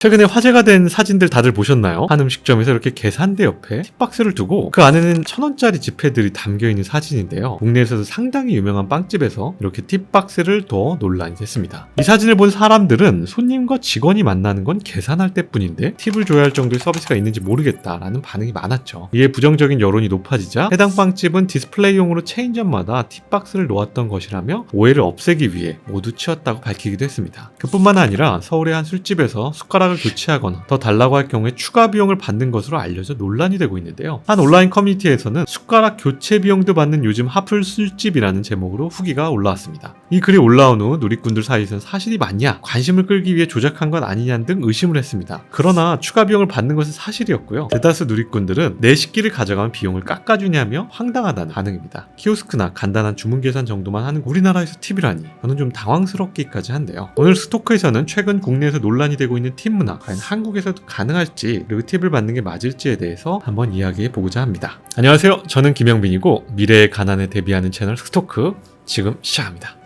최근에 화제가 된 사진들 다들 보셨나요? 한 음식점에서 이렇게 계산대 옆에 팁박스를 두고 그 안에는 1,000원짜리 지폐들이 담겨있는 사진인데요. 국내에서도 상당히 유명한 빵집에서 이렇게 팁박스를 둬 논란이 됐습니다. 이 사진을 본 사람들은 손님과 직원이 만나는 건 계산할 때뿐인데 팁을 줘야 할 정도의 서비스가 있는지 모르겠다라는 반응이 많았죠. 이에 부정적인 여론이 높아지자 해당 빵집은 디스플레이용으로 체인점마다 팁박스를 놓았던 것이라며 오해를 없애기 위해 모두 치웠다고 밝히기도 했습니다. 그뿐만 아니라 서울의 한 술집에서 숟가락을 교체하거나 더 달라고 할 경우에 추가 비용을 받는 것으로 알려져 논란이 되고 있는데요. 한 온라인 커뮤니티에서는 숟가락 교체 비용도 받는 요즘 하플 술집이라는 제목으로 후기가 올라왔습니다. 이 글이 올라온 후 누리꾼들 사이에서는 사실이 맞냐, 관심을 끌기 위해 조작한 건 아니냐 등 의심을 했습니다. 그러나 추가 비용을 받는 것은 사실이었고요. 대다수 누리꾼들은 내 식기를 가져가면 비용을 깎아주냐며 황당하다는 반응입니다. 키오스크나 간단한 주문 계산 정도만 하는 우리나라에서 팁이라니 저는 좀 당황스럽기까지 한데요. 오늘 스토크에서는 최근 국내에서 논란이 되고 있는 팁 문화, 과연 한국에서도 가능할지 그리고 팁을 받는 게 맞을지에 대해서 한번 이야기해 보고자 합니다. 안녕하세요. 저는 김영빈이고 미래의 가난에 대비하는 채널 스토크 지금 시작합니다.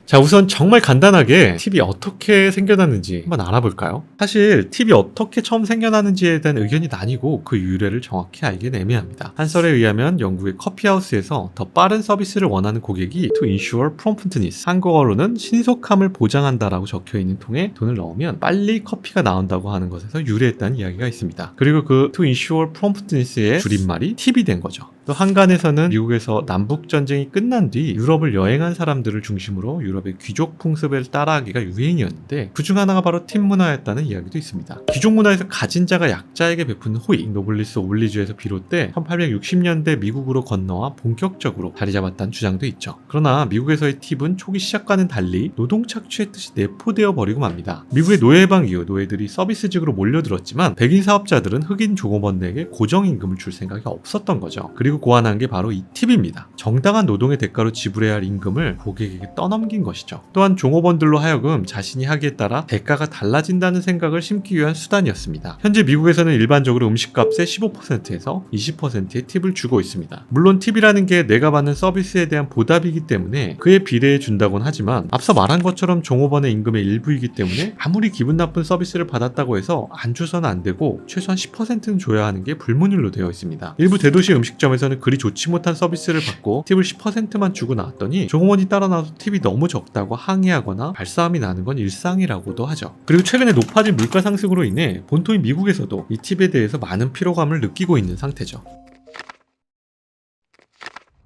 자, 우선 정말 간단하게 팁이 어떻게 생겨났는지 한번 알아볼까요? 사실 팁이 어떻게 처음 생겨나는지에 대한 의견이 나뉘고 그 유래를 정확히 알기는 애매합니다. 한 썰에 의하면 영국의 커피하우스에서 더 빠른 서비스를 원하는 고객이 to ensure promptness, 한국어로는 신속함을 보장한다라고 적혀있는 통에 돈을 넣으면 빨리 커피가 나온다고 하는 것에서 유래했다는 이야기가 있습니다. 그리고 그 to ensure promptness의 줄임말이 팁이 된 거죠. 또 한간에서는 미국에서 남북전쟁이 끝난 뒤 유럽을 여행한 사람들을 중심으로 유럽의 귀족 풍습을 따라하기가 유행이었는데 그중 하나가 바로 팁 문화였다는 이야기도 있습니다. 귀족 문화에서 가진 자가 약자에게 베푸는 호의, 노블리스 오블리주에서 비롯돼 1860년대 미국으로 건너와 본격적으로 자리 잡았다는 주장도 있죠. 그러나 미국에서의 팁은 초기 시작과는 달리 노동 착취의 뜻이 내포되어 버리고 맙니다. 미국의 노예 해방 이후 노예들이 서비스직으로 몰려들었지만 백인 사업자들은 흑인 종업원에게 고정임금을 줄 생각이 없었던 거죠. 그리고 고안한 게 바로 이 팁입니다. 정당한 노동의 대가로 지불해야 할 임금을 고객에게 떠넘긴 것이죠. 또한 종업원들로 하여금 자신이 하기에 따라 대가가 달라진다는 생각을 심기 위한 수단이었습니다. 현재 미국에서는 일반적으로 음식값의 15%에서 20%의 팁을 주고 있습니다. 물론 팁이라는 게 내가 받는 서비스에 대한 보답이기 때문에 그에 비례해 준다곤 하지만 앞서 말한 것처럼 종업원의 임금의 일부이기 때문에 아무리 기분 나쁜 서비스를 받았다고 해서 안 줘서는 안 되고 최소한 10%는 줘야 하는 게 불문율로 되어 있습니다. 일부 대도시 음식점에서는 그리 좋지 못한 서비스를 받고 팁을 10%만 주고 나왔더니 종업원이 따라 나와서 팁이 너무 적다고 항의하거나 발싸움이 나는 건 일상이라고도 하죠. 그리고 최근에 높아진 물가 상승으로 인해 본토인 미국에서도 이 팁에 대해서 많은 피로감을 느끼고 있는 상태죠.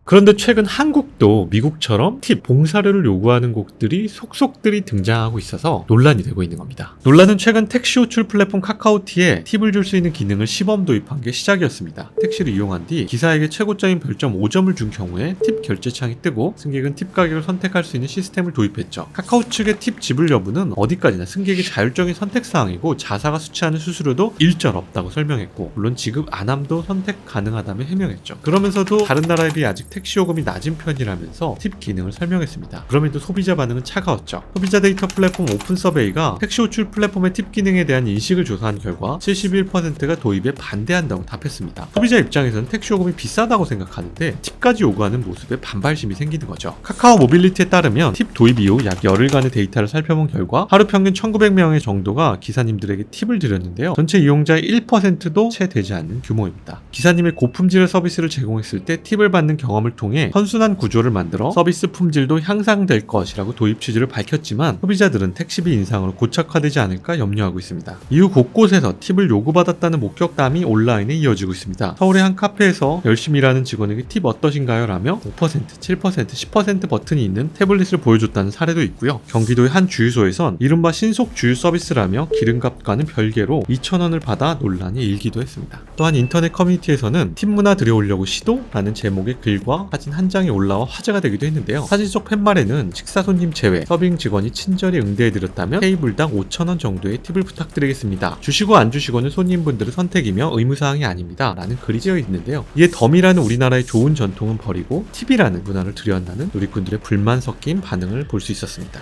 그런데 최근 한국도 미국처럼 팁, 봉사료를 요구하는 곳들이 속속들이 등장하고 있어서 논란이 되고 있는 겁니다. 논란은 최근 택시 호출 플랫폼 카카오티에 팁을 줄 수 있는 기능을 시범 도입한 게 시작이었습니다. 택시를 이용한 뒤 기사에게 최고점인 별점 5점을 준 경우에 팁 결제창이 뜨고 승객은 팁 가격을 선택할 수 있는 시스템을 도입했죠. 카카오 측의 팁 지불 여부는 어디까지나 승객의 자율적인 선택사항이고 자사가 수취하는 수수료도 일절 없다고 설명했고 물론 지급 안함도 선택 가능하다며 해명했죠. 그러면서도 다른 나라에 비해 아직 택시 요금이 낮은 편이라면서 팁 기능을 설명했습니다. 그럼에도 소비자 반응은 차가웠죠. 소비자 데이터 플랫폼 오픈 서베이가 택시 호출 플랫폼의 팁 기능에 대한 인식을 조사한 결과 71%가 도입에 반대한다고 답했습니다. 소비자 입장에서는 택시 요금이 비싸다고 생각하는데 팁까지 요구하는 모습에 반발심이 생기는 거죠. 카카오 모빌리티에 따르면 팁 도입 이후 약 열흘간의 데이터를 살펴본 결과 하루 평균 1,900명의 정도가 기사님들에게 팁을 드렸는데요. 전체 이용자의 1%도 채 되지 않는 규모입니다. 기사님의 고품질의 서비스를 제공했을 때 팁을 받는 경험을 통해 선순환 구조를 만들어 서비스 품질도 향상될 것이라고 도입 취지를 밝혔지만 소비자들은 택시비 인상으로 고착화되지 않을까 염려하고 있습니다. 이후 곳곳에서 팁을 요구받았다는 목격담이 온라인에 이어지고 있습니다. 서울의 한 카페에서 열심히 일하는 직원에게 팁 어떠신가요? 라며 5%, 7%, 10% 버튼이 있는 태블릿을 보여줬다는 사례도 있고요. 경기도의 한 주유소에선 이른바 신속 주유 서비스라며 기름값과는 별개로 2,000원을 받아 논란이 일기도 했습니다. 또한 인터넷 커뮤니티에서는 팁 문화 들여오려고 시도라는 제목의 글과 사진 한 장이 올라와 화제가 되기도 했는데요. 사진 속 팻말에는 식사 손님 제외 서빙 직원이 친절히 응대해드렸다면 테이블당 5,000원 정도의 팁을 부탁드리겠습니다. 주시고 안 주시고는 손님분들의 선택이며 의무사항이 아닙니다. 라는 글이 쓰여 있는데요. 이에 덤이라는 우리나라의 좋은 전통은 버리고 팁이라는 문화를 들여한다는 누리꾼들의 불만 섞인 반응을 볼 수 있었습니다.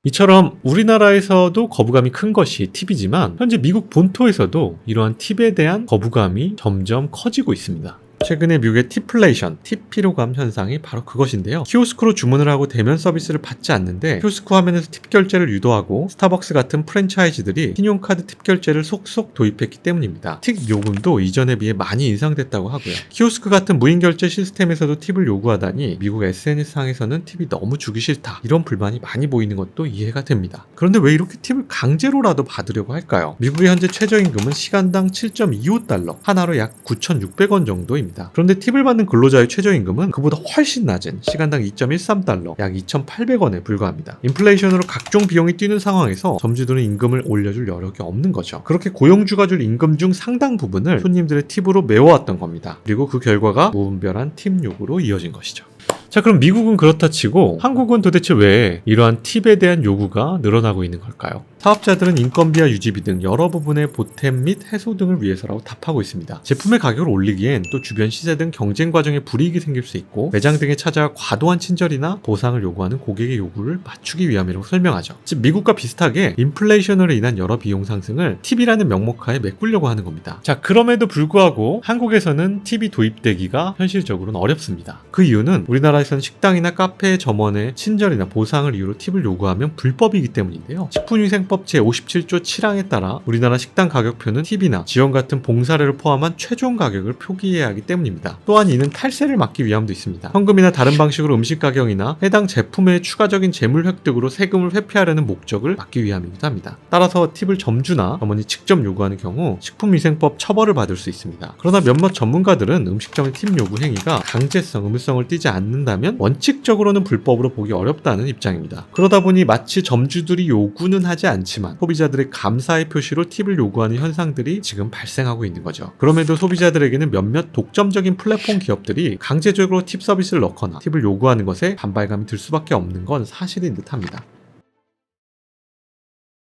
이처럼 우리나라에서도 거부감이 큰 것이 팁이지만 현재 미국 본토에서도 이러한 팁에 대한 거부감이 점점 커지고 있습니다. 최근에 미국의 팁플레이션, 팁 피로감 현상이 바로 그것인데요. 키오스크로 주문을 하고 대면 서비스를 받지 않는데 키오스크 화면에서 팁 결제를 유도하고 스타벅스 같은 프랜차이즈들이 신용카드 팁 결제를 속속 도입했기 때문입니다. 팁 요금도 이전에 비해 많이 인상됐다고 하고요. 키오스크 같은 무인 결제 시스템에서도 팁을 요구하다니 미국 SNS상에서는 팁이 너무 주기 싫다, 이런 불만이 많이 보이는 것도 이해가 됩니다. 그런데 왜 이렇게 팁을 강제로라도 받으려고 할까요? 미국의 현재 최저임금은 시간당 7.25달러, 하나로 약 9,600원 정도입니다. 그런데 팁을 받는 근로자의 최저임금은 그보다 훨씬 낮은 시간당 2.13달러, 약 2,800원에 불과합니다. 인플레이션으로 각종 비용이 뛰는 상황에서 점주들은 임금을 올려줄 여력이 없는 거죠. 그렇게 고용주가 줄 임금 중 상당 부분을 손님들의 팁으로 메워왔던 겁니다. 그리고 그 결과가 무분별한 팁 요구로 이어진 것이죠. 자, 그럼 미국은 그렇다 치고 한국은 도대체 왜 이러한 팁에 대한 요구가 늘어나고 있는 걸까요? 사업자들은 인건비와 유지비 등 여러 부분의 보탬 및 해소 등을 위해서라고 답하고 있습니다. 제품의 가격을 올리기엔 또 주변 시세 등 경쟁 과정에 불이익이 생길 수 있고 매장 등에 찾아와 과도한 친절이나 보상을 요구하는 고객의 요구를 맞추기 위함이라고 설명하죠. 즉 미국과 비슷하게 인플레이션으로 인한 여러 비용 상승을 팁이라는 명목하에 메꾸려고 하는 겁니다. 자, 그럼에도 불구하고 한국에서는 팁이 도입되기가 현실적으로는 어렵습니다. 그 이유는 우리나라에서는 식당이나 카페 점원의 친절이나 보상을 이유로 팁을 요구하면 불법이기 때문인데요. 식품위생법 제57조 7항에 따라 우리나라 식당 가격표는 팁이나 지원 같은 봉사료를 포함한 최종 가격을 표기해야 하기 때문입니다. 또한 이는 탈세를 막기 위함도 있습니다. 현금이나 다른 방식으로 음식 가격이나 해당 제품의 추가적인 재물 획득으로 세금을 회피하려는 목적을 막기 위함이기도 합니다. 따라서 팁을 점주나 점원이 직접 요구하는 경우 식품위생법 처벌을 받을 수 있습니다. 그러나 몇몇 전문가들은 음식점의 팁 요구 행위가 강제성, 의무성을 띠지 않는다면 원칙적으로는 불법으로 보기 어렵다는 입장입니다. 그러다 보니 마치 점주들이 요구는 하지 않지만 소비자들의 감사의 표시로 팁을 요구하는 현상들이 지금 발생하고 있는 거죠. 그럼에도 소비자들에게는 몇몇 독점적인 플랫폼 기업들이 강제적으로 팁 서비스를 넣거나 팁을 요구하는 것에 반발감이 들 수밖에 없는 건 사실인 듯합니다.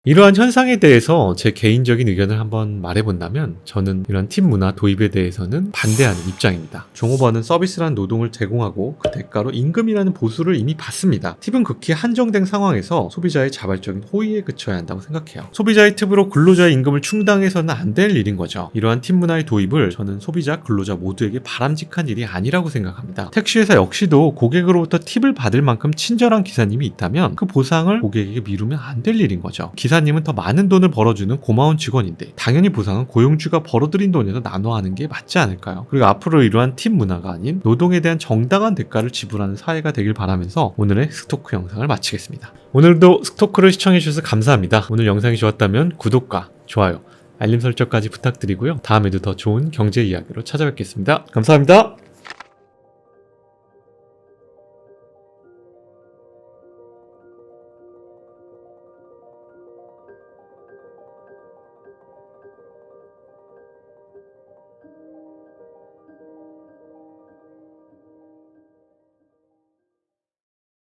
이러한 현상에 대해서 제 개인적인 의견을 한번 말해본다면 저는 이런 팁 문화 도입에 대해서는 반대하는 입장입니다. 종업원은 서비스라는 노동을 제공하고 그 대가로 임금이라는 보수를 이미 받습니다. 팁은 극히 한정된 상황에서 소비자의 자발적인 호의에 그쳐야 한다고 생각해요. 소비자의 팁으로 근로자의 임금을 충당해서는 안 될 일인 거죠. 이러한 팁 문화의 도입을 저는 소비자, 근로자 모두에게 바람직한 일이 아니라고 생각합니다. 택시회사 역시도 고객으로부터 팁을 받을 만큼 친절한 기사님이 있다면 그 보상을 고객에게 미루면 안 될 일인 거죠. 기사님은 더 많은 돈을 벌어주는 고마운 직원인데 당연히 보상은 고용주가 벌어들인 돈에서 나눠 하는 게 맞지 않을까요? 그리고 앞으로 이러한 팁 문화가 아닌 노동에 대한 정당한 대가를 지불하는 사회가 되길 바라면서 오늘의 스토크 영상을 마치겠습니다. 오늘도 스토크를 시청해주셔서 감사합니다. 오늘 영상이 좋았다면 구독과 좋아요, 알림 설정까지 부탁드리고요. 다음에도 더 좋은 경제 이야기로 찾아뵙겠습니다. 감사합니다.